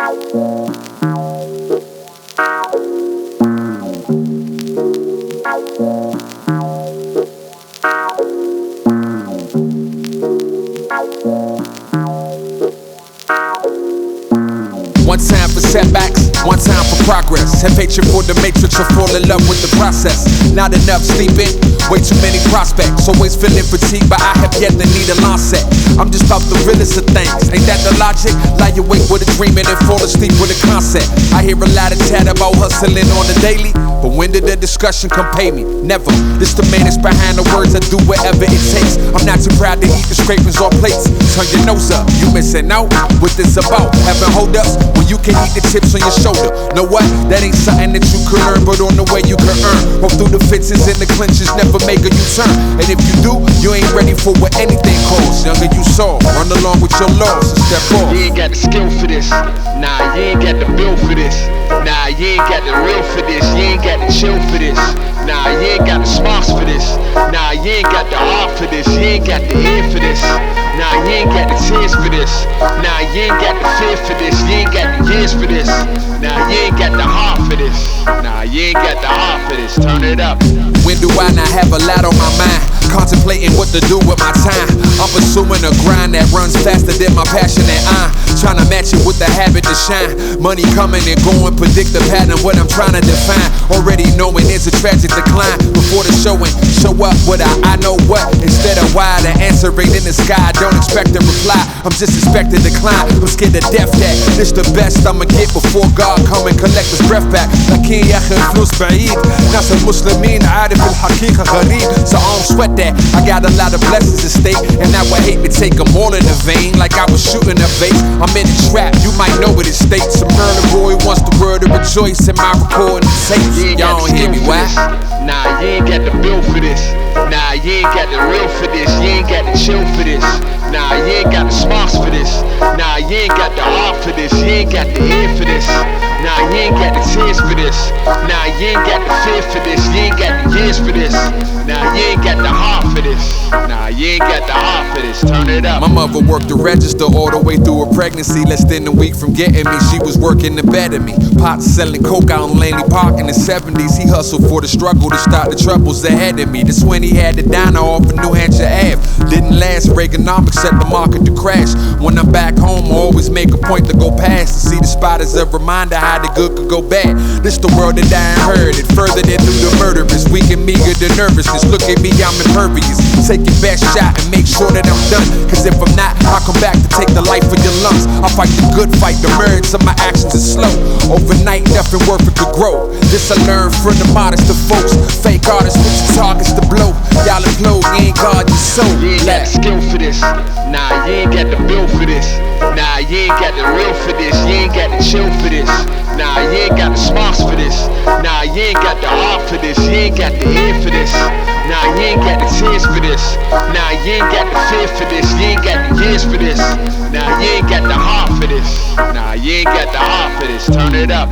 One time for setbacks, one time for progress. Have hatred for the matrix or fall in love with the process. Not enough sleeping, way too many prospects. Always feeling fatigued, but I have yet to need a launch set. I'm just about the realest of things. Ain't that the logic? Lie awake with a dream and then fall asleep with a concept. I hear a lot of chat about hustling on the daily, but when did the discussion come pay me? Never. This the man that's behind the words. I do whatever it takes. I'm not too proud to eat the scrapings or plates. Turn your nose up, you missing out. What this about? Having hold ups when you can eat the chips on your shoulder. Know what? That ain't something that you could learn, but on the way you can earn. Walk through the fences and the clinches, never make a U-turn. And if you do, you ain't ready for what anything calls. Younger you saw, run along with your laws and step off. You ain't got the skill for this. Nah, you ain't got the bill for this. Nah, you ain't got the real for this. You ain't got the chill for this. Nah, you ain't got the smarts for this. Nah, you ain't got the art for this. You ain't got the ear for this. Nah, you ain't got the tears for this. Nah, you ain't got the fear for this. You ain't got the years for this. Nah, you ain't got the heart for this. Nah, you ain't got the heart for this. Turn it up. When do I not have a lot on my mind? Contemplating what to do with my time. I'm pursuing a grind that runs faster than my passion, and I'm trying to match it with the habit to shine. Money coming and going, predict the pattern, what I'm trying to define. Already knowing it's a tragic decline. Before the showing, show up with I know what. Instead of why, the answer ain't in the sky. Don't expect a reply, I'm just expecting decline. I'm scared to death that this the best I'ma get before God come and collect his breath back. لكن يا أخي الفلوس بعيد. ناس المسلمين عارف الحقيقة غريب. So I don't sweat that. I got a lot of blessings at stake, and I would hate to take them all in the vein like I was shooting a vase. I'm in a trap, you might know what it states. A murder boy wants the world to rejoice in my recording tapes. Y'all don't hear me, why? Nah, you ain't got the bill for this. Nah, you ain't got the real for this. You ain't got the chill for this. Nah, you ain't got the smarts for this. Nah, you ain't got the art for this. You ain't got the ear for this. Nah, you ain't got the tears for this. Nah, you ain't got the fear for this. You ain't got the years for this. Nah, you ain't got the heart for this. Nah, you ain't got the heart for this. Turn it up. My mother worked the register all the way through her pregnancy. Less than a week from getting me, she was working to better me. Pops selling coke out in Laney Park in the 70s. He hustled for the struggle to start the troubles ahead of me. That's when he had the diner off of New Hampshire Ave. Didn't last, Reaganomics set the market to crash. When I'm back home, I always make a point to go past. To see the spot as a reminder how the good could go bad. This the world that I ain't heard. It further than through the murderers. Weak and meager the nervousness. Look at me, I'm impervious. Take your best shot and make sure that I'm done. Cause if I'm not, I'll come back to take the life of your lungs. I'll fight the good fight, the merge of my actions is slow. Overnight, nothing worth it could grow. This I learned from the modest of folks. Fake artists with your targets to blow. Y'all implode, you ain't guard your soul. You ain't got the skill for this. Nah, you ain't got the bill for this. Nah, you ain't got the real for this. You ain't got the chill for this. Nah, you ain't got the smarts for this. Nah, you ain't got the art for this. You ain't got the ear for this. Nah, you ain't got the tears for this. Nah, you ain't got the fear for this. You ain't got the years for this. Nah, you ain't got the heart for this. Nah, you ain't got the heart for this. Turn it up.